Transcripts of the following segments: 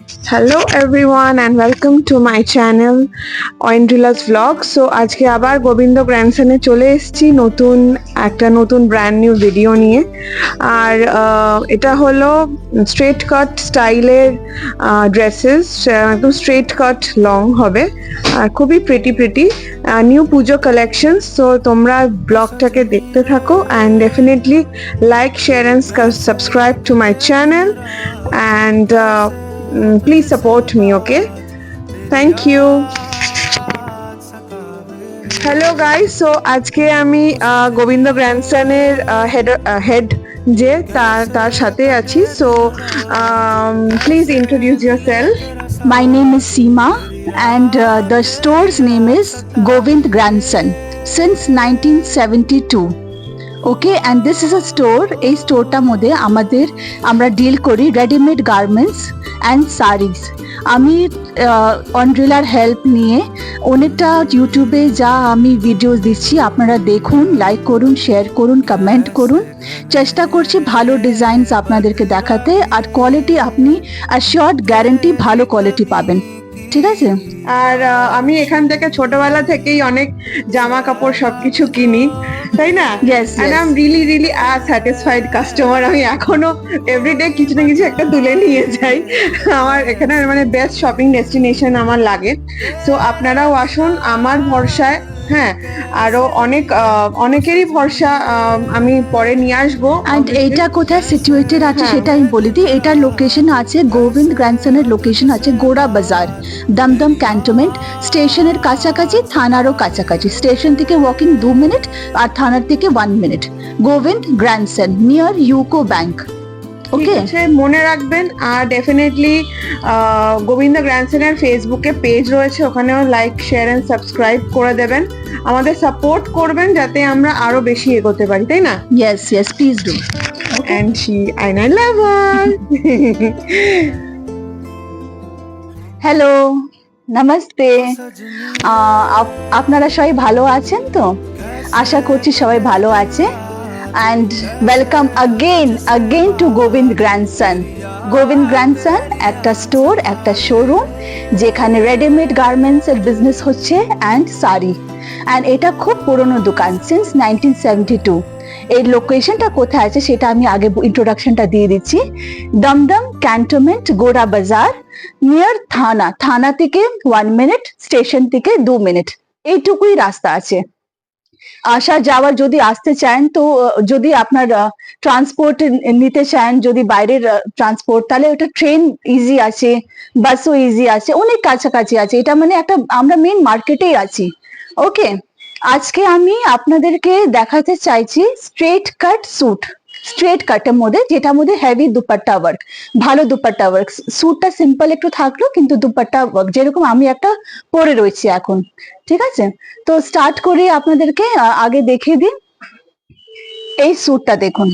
Hello everyone and welcome to my channel Oindrila's vlog. So আজকে আবার গোবিন্দ গ্র্যান্ডসনে চলে এসেছি নতুন ব্র্যান্ড নিউ ভিডিও নিয়ে। আর এটা হলো স্ট্রেট কাট স্টাইলের ড্রেসেস, একদম স্ট্রেট কাট লং হবে আর খুবই প্রিটি নিউ পুজো কালেকশনস। সো তোমরা ব্লগটাকে দেখতে থাকো and definitely like share and subscribe to my channel and please support me, okay? Thank you. Hello guys, so আজকে আমি গোবিন্দ গ্র্যান্ডসনের হেড যে তার সাথে আছি। So please introduce yourself. My name is Seema and the store's name is Govind Grandson since 1972. Okay, and this is a store. এই স্টোরটার মধ্যে আমরা deal করি রেডিমেড গার্মেন্টস অ্যান্ড সারিজ। আমি অন্ড্রিলার হেল্প নিয়ে অনেকটা ইউটিউবে যা আমি ভিডিওস দিচ্ছি আপনারা দেখুন, লাইক করুন, শেয়ার করুন, কমেন্ট করুন। চেষ্টা করছি ভালো ডিজাইনস আপনাদেরকে দেখাতে, আর কোয়ালিটি আপনি অ্যাশিওরড গ্যারান্টি ভালো কোয়ালিটি পাবেন। ঠিক আছে। আর আমি এখান থেকে ছোটবেলা থেকেই অনেক জামা কাপড় সবকিছু কিনি, তাই না? and I'm really satisfied customer. আমি এখনো এভরিডে কিছু না কিছু একটা তুলে নিয়ে যাই। আমার এখানে মানে বেস্ট শপিং ডেস্টিনেশন আমার লাগে। সো আপনারাও আসুন আমার ভরসায়। হ্যাঁ, আরো অনেকেরই ভরসা আমি পরে নিয়ে আসবো। অ্যান্ড এইটা কোথায় সিচুয়েটেড আছে সেটা আমি বলে দিই। এটার লোকেশন আছে, গোবিন্দ গ্র্যান্ডসনের লোকেশন আছে গোড়া বাজার, দমদম ক্যান্টনমেন্ট স্টেশনের কাছাকাছি, থানারও কাছাকাছি। স্টেশন থেকে ওয়াকিং 2 মিনিট আর থানার থেকে 1 minute. Gobinda grandson near UCO bank. Okay, মনে রাখবেন। আর ডেফিনেটলি গোবিন্দ গ্র্যান্ডসনের ফেসবুকে পেজ রয়েছে, ওখানেও লাইক শেয়ার এন্ড সাবস্ক্রাইব করে দেবেন, আমাদের সাপোর্ট করবেন যাতে আমরা আরো বেশি এগোতে পারি, তাই না? yes please do. and I love her. Hello, namaste. আপনারা সবাই ভালো আছেন তো? আশা করছি সবাই ভালো আছে। and welcome again to Govind Grandson. Govind grandson একটা স্টোর, একটা শোরুম যেখানে রেডিমেড গার্মেন্টস এর বিজনেস হচ্ছে অ্যান্ড শাড়ি। অ্যান্ড এটা খুব পুরনো দোকান, সিন্স 1972। এই লোকেশনটা কোথায় আছে সেটা আমি আগে ইন্ট্রোডাকশনটা দিয়ে দিচ্ছি। দমদম ক্যান্টনমেন্ট, গোড়া বাজার, নিয়ার থানা থেকে 1 মিনিট, স্টেশন থেকে 2 মিনিট, এইটুকুই রাস্তা আছে। আসা যাওয়ার যদি আসতে চান, তো যদি আপনার ট্রান্সপোর্ট নিতে চান, যদি বাইরের ট্রান্সপোর্ট, তাহলে ওটা ট্রেন ইজি আছে, বাসও ইজি আছে, অনেক কাছাকাছি আছে। এটা মানে আমরা মেইন মার্কেটেই আছি। ওকে, আজকে আমি আপনাদেরকে দেখাতে চাইছি স্ট্রেট কাট স্যুট। স্ট্রেট কাটের মধ্যে, যেটার মধ্যে হেভি দুপাট্টা ওয়ার্ক, ভালো দুপাট্টা ওয়ার্ক। স্যুটটা সিম্পল একটু থাকলো, কিন্তু দুপাট্টা ওয়ার্ক যেরকম আমি একটা পরে রয়েছি এখন। ঠিক আছে, তো স্টার্ট করি। আপনাদেরকে আগে দেখিয়ে দিন এই স্যুটটা। দেখুন,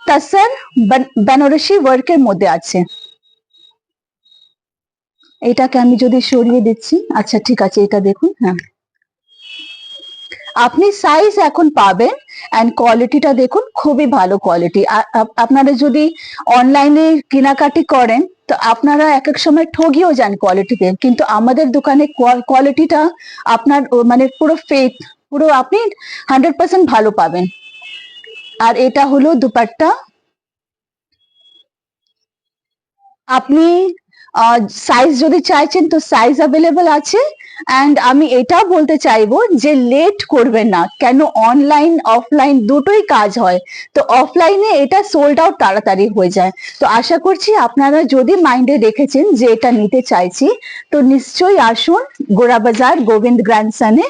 তাসার বেনারসি ওয়ার্কের মধ্যে আছে। এটাকে আমি যদি সরিয়ে দিচ্ছি, আচ্ছা ঠিক আছে, এটা দেখুন। হ্যাঁ, আপনি সাইজ এখন পাবেন এন্ড কোয়ালিটিটা দেখুন, খুবই ভালো কোয়ালিটি। আপনারা যদি অনলাইনে কেনাকাটি করেন তো আপনারা এক এক সময় ঠগিও যান কোয়ালিটিতে, কিন্তু আমাদের দোকানে কোয়ালিটিটা আপনার মানে পুরো ফেক, পুরো আপনি 100% ভালো পাবেন। আর এটা হলো দুপাট্টা। আপনি সাইজ যদি চাইছেন তো সাইজ অ্যাভেলেবল আছে। অ্যান্ড আমি এটাও বলতে চাইবো যে লেট করবেন না, কেন অনলাইন অফলাইন দুটোই কাজ হয়, তো অফলাইনে এটা সোল্ড আউট তাড়াতাড়ি হয়ে যায়। তো আশা করছি আপনারা যদি মাইন্ডে রেখেছেন যে এটা নিতে চাইছি, তো নিশ্চয়ই আসুন গোড়া বাজার গোবিন্দ গ্র্যান্ডসনে।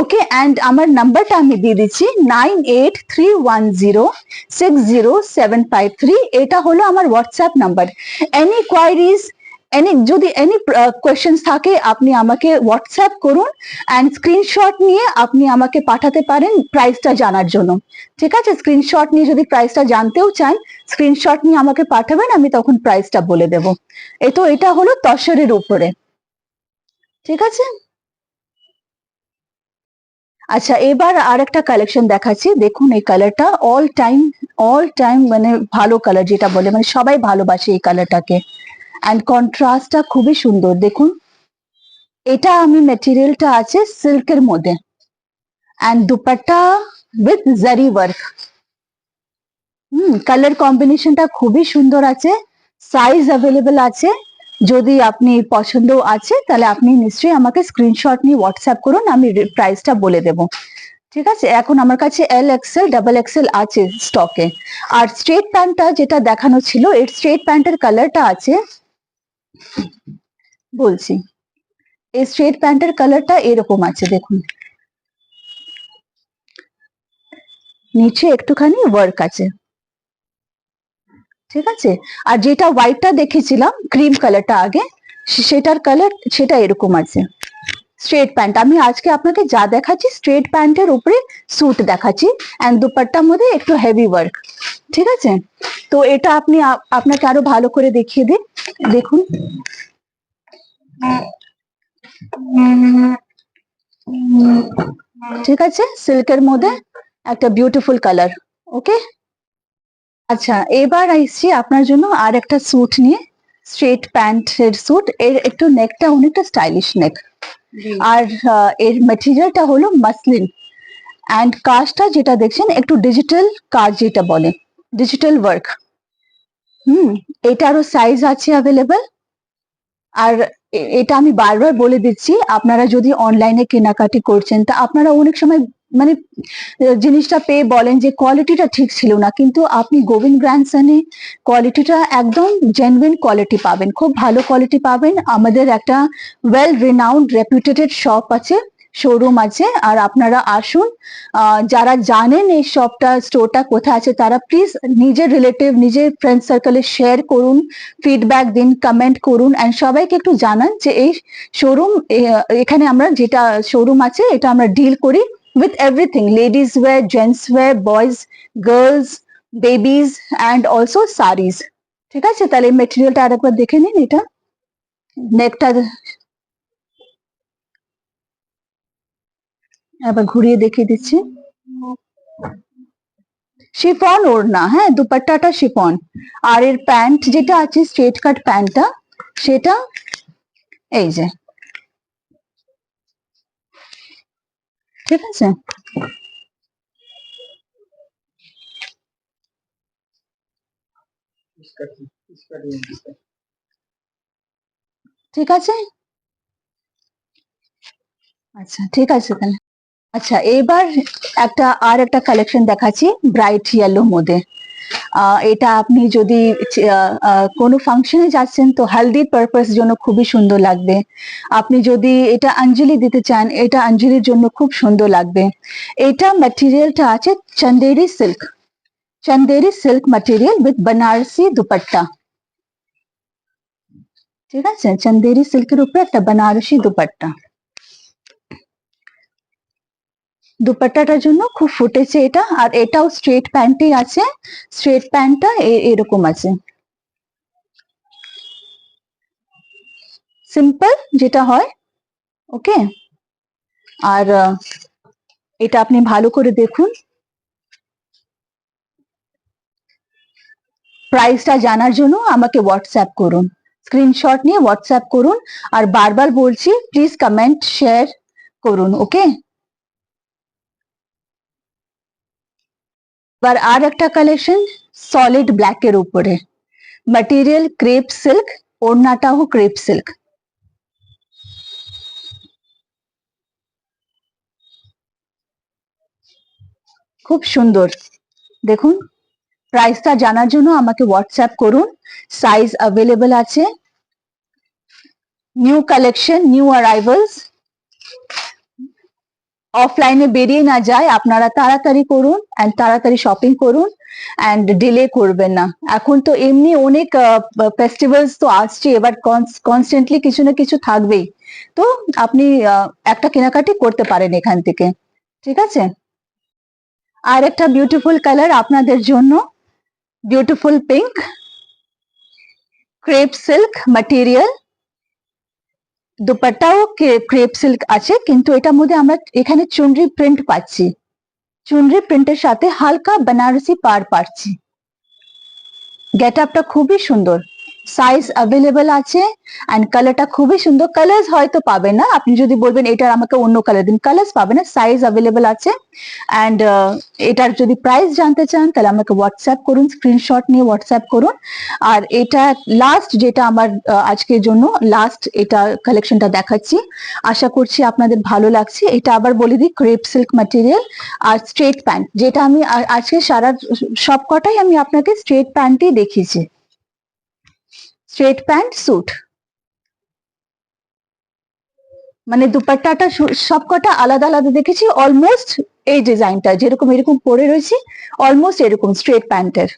ওকে, অ্যান্ড আমার নাম্বারটা আমি দিয়ে দিচ্ছি 9831060753। এটা হলো আমার হোয়াটসঅ্যাপ নাম্বার। এনি কোয়ারিজ, যদি এনি কোয়েশ্চেন্স থাকে, আপনি আমাকে হোয়াটসঅ্যাপ করুন অ্যান্ড স্ক্রিনশট নিয়ে আপনি আমাকে পাঠাতে পারেন প্রাইসটা জানার জন্য। ঠিক আছে, স্ক্রিনশট নিয়ে যদি প্রাইসটা জানতেও চান, স্ক্রিনশট নিয়ে আমাকে পাঠাবেন, আমি তখন প্রাইসটা বলে দেব। এটা হলো তসরের উপরে। ঠিক আছে, আচ্ছা, এবার আর একটা কালেকশন দেখাচ্ছি। দেখুন এই কালারটা অল টাইম মানে ভালো কালার যেটা বলে, মানে সবাই ভালোবাসে এই কালারটাকে। অ্যান্ড কন্ট্রাস্টটা খুবই সুন্দর। দেখুন এটা আমি মেটেরিয়ালটা আছে সিল্কের মধ্যে, অ্যান্ড দুপাট্টা উইথ জারি ওয়ার্ক। কালার কম্বিনেশনটা খুবই সুন্দর আছে। সাইজ অ্যাভেলেবেল আছে। যদি আপনি পছন্দ আছে তাহলে আপনি নিশ্চয়ই আমাকে স্ক্রিনশট নিয়ে হোয়াটসঅ্যাপ করুন, আমি প্রাইসটা বলে দেবো। ঠিক আছে, এখন আমার কাছে এল এক্সেল ডাবল এক্সেল আছে স্টকে। আর স্ট্রেট প্যান্টটা যেটা দেখানো ছিল, এর স্ট্রেট প্যান্টের কালারটা আছে, বলছি। এই স্ট্রেট প্যান্টের কালারটা এরকম আছে, দেখুন নিচে একটুখানি ওয়ার্ক আছে। ঠিক আছে, আর যেটা হোয়াইটটা দেখেছিলাম ক্রিম কালারটা আগে, সেটার কালার সেটা এরকম আছে। স্ট্রেট প্যান্ট আমি আজকে আপনাকে যা দেখাচ্ছি স্ট্রেট প্যান্টের উপরে স্যুট দেখাচ্ছি, এন্ড দুপাট্টার মধ্যে একটু হেভি ওয়ার্ক। ঠিক আছে, তো এটা আপনি আপনাকে আরো ভালো করে দেখিয়ে দিই। দেখুন ঠিক আছে, সিল্কের মধ্যে একটা বিউটিফুল কালার। ওকে, আচ্ছা এবার আসছি আপনার জন্য আর একটা স্যুট নিয়ে। স্ট্রেট প্যান্টের স্যুট, এর একটু নেকটা অনেকটা স্টাইলিশ নেক, আর এর মেটেরিয়ালটা হলো মাসলিন, অ্যান্ড কাজটা যেটা দেখছেন একটু ডিজিটাল কাজ, যেটা বলে ডিজিটাল ওয়ার্ক। এটারও সাইজ আছে অ্যাভেলেবেল। আর এটা আমি বারবার বলে দিচ্ছি, আপনারা যদি অনলাইনে কেনাকাটি করছেন তা আপনারা অনেক সময় মানে জিনিসটা পেয়ে বলেন যে কোয়ালিটিটা ঠিক ছিল না, কিন্তু আপনি গোবিন্দ গ্র্যান্ডসনে কোয়ালিটিটা একদম জেনুইন কোয়ালিটি পাবেন, খুব ভালো কোয়ালিটি পাবেন। আমাদের একটা ওয়েল রিনাউন্ড রেপুটেটেড শপ আছে, শোরুম আছে, আর আপনারা আসুন। যারা জানেন এই শপটা স্টোরটা কোথায় আছে তারা প্লিজ নিজের রিলেটিভ নিজের ফ্রেন্ড সার্কেলে শেয়ার করুন, ফিডব্যাক দিন, কমেন্ট করুন, অ্যান্ড সবাইকে একটু জানান যে এই শোরুম, এখানে আমরা যেটা শোরুম আছে এটা আমরা ডিল করি with everything, ladies wear, gents wear, boys, girls, babies and also sarees. ঠিক আছে, তাহলে মেটেরিয়ালটা আরেকবার দেখে নিন। এটা নেকটা আবার ঘুরিয়ে দেখিয়ে দিচ্ছি। শিফন ওড়না, হ্যাঁ দুপাট্টাটা শিফন, আর এর প্যান্ট যেটা আছে স্ট্রেট কাট প্যান্টটা, সেটা এই যে। ঠিক আছে, ঠিক আছে, আচ্ছা ঠিক আছে তাহলে। আচ্ছা এবার আর একটা কালেকশন দেখাচ্ছি ব্রাইট ইয়েলো মধ্যে। এটা আপনি যদি কোনো ফাংশনে যাচ্ছেন তো হালদির পারপাস জন্য খুবই সুন্দর লাগবে। আপনি যদি এটা অঞ্জলি দিতে চান, এটা অঞ্জলির জন্য খুব সুন্দর লাগবে। এটা ম্যাটেরিয়ালটা আছে Chanderi silk material with Banarasi dupatta. ঠিক আছে, চন্দেরি সিল্কের উপরে একটা বানারসি দুপাট্টা। দুপাট্টাটার জন্য খুব ফুটেছে এটা, আর এটাও স্ট্রেট প্যান্টই আছে। স্ট্রেট প্যান্টটা এরকম আছে, সিম্পল যেটা হয়। ওকে, আর এটা আপনি ভালো করে দেখুন। প্রাইসটা জানার জন্য আমাকে হোয়াটসঅ্যাপ করুন, স্ক্রিনশট নিয়ে হোয়াটসঅ্যাপ করুন। আর বারবার বলছি প্লিজ কমেন্ট শেয়ার করুন। ওকে, এবার আর একটা কালেকশন সলিড ব্ল্যাকের উপরে, ম্যাটেরিয়াল ক্রেপ সিল্ক, ওড়নাটাও ক্রেপ সিল্ক। খুব সুন্দর, দেখুন। প্রাইসটা জানার জন্য আমাকে হোয়াটসঅ্যাপ করুন, সাইজ অ্যাভেলেবল আছে। নিউ কালেকশন, নিউ অ্যারাইভালস, অফলাইনে বেরিয়ে না যায়, আপনারা তাড়াতাড়ি করুন অ্যান্ড তাড়াতাড়ি শপিং করুন অ্যান্ড ডিলে করবেন না। এখন তো এমনি অনেক ফেস্টিভ্যালস তো আসছে, এবার কনস্ট্যান্টলি কিছু না কিছু থাকবেই, তো আপনি একটা কেনাকাটি করতে পারেন এখান থেকে। ঠিক আছে, আর একটা বিউটিফুল কালার আপনাদের জন্য, beautiful pink, crepe silk material, দুপাট্টাও ক্রেপ সিল্ক আছে, কিন্তু এটার মধ্যে আমরা এখানে চুনরি প্রিন্ট পাচ্ছি। চুনরি প্রিন্টের সাথে হালকা বেনারসি পাড় পাচ্ছি। গেট আপটা খুবই সুন্দর, সাইজ অ্যাভেলেবেল আছে অ্যান্ড কালারটা খুবই সুন্দর। কালার্স হয়তো পাবেন না, আপনি যদি বলবেন এটার আমাকে অন্য কালার দিন, কালার্স পাবেন না, সাইজ অ্যাভেলেবেল আছে। অ্যান্ড এটার যদি প্রাইস জানতে চান তাহলে আমাকে হোয়াটসঅ্যাপ করুন, স্ক্রিনশট নিয়ে হোয়াটসঅ্যাপ করুন। আর এটা লাস্ট যেটা আমার আজকের জন্য লাস্ট এটা কালেকশনটা দেখাচ্ছি, আশা করছি আপনাদের ভালো লাগছে। এটা আবার বলে দিই, ক্রেপ সিল্ক ম্যাটেরিয়াল আর স্ট্রেট প্যান্ট, যেটা আমি আজকে সারা সব কটাই আমি আপনাকে স্ট্রেট প্যান্টই দেখিয়েছি, স্ট্রেট প্যান্ট স্যুট। মানে দুপাট্টাটা সবকটা আলাদা আলাদা দেখেছি, অলমোস্ট এই ডিজাইনটা যেরকম এরকম পরে রয়েছে অলমোস্ট এরকম স্ট্রেট প্যান্টের।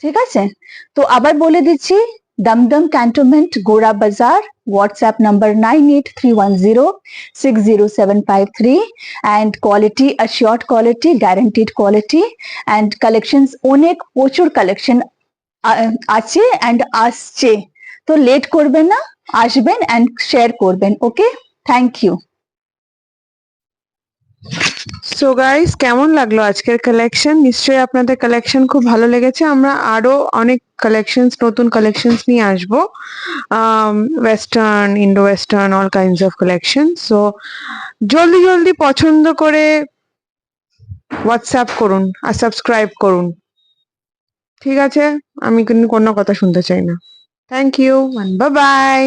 ঠিক আছে, তো আবার বলে দিচ্ছি, দমদম ক্যান্টনমেন্ট, গোড়া বাজার, WhatsApp number 9831060753 and quality assured quality, guaranteed quality and collections অনেক প্রচুর কালেকশন আছে অ্যান্ড আসছে। তো লেট করবেন না, আসবেন অ্যান্ড শেয়ার করবেন। ওকে, থ্যাংক ইউ। সো গাইস, কেমন লাগলো আজকের কালেকশন? নিশ্চয়ই আপনাদের কালেকশন খুব ভালো লেগেছে। আমরা আরো অনেক কালেকশনস, নতুন কালেকশনস নিয়ে আসবো, western, Indo western, all kinds of collection. So জলদি জলদি পছন্দ করে হোয়াটসঅ্যাপ করুন আর সাবস্ক্রাইব করুন। ঠিক আছে, আমি কিন্তু কোনো কথা শুনতে চাই না। Thank you, bye by.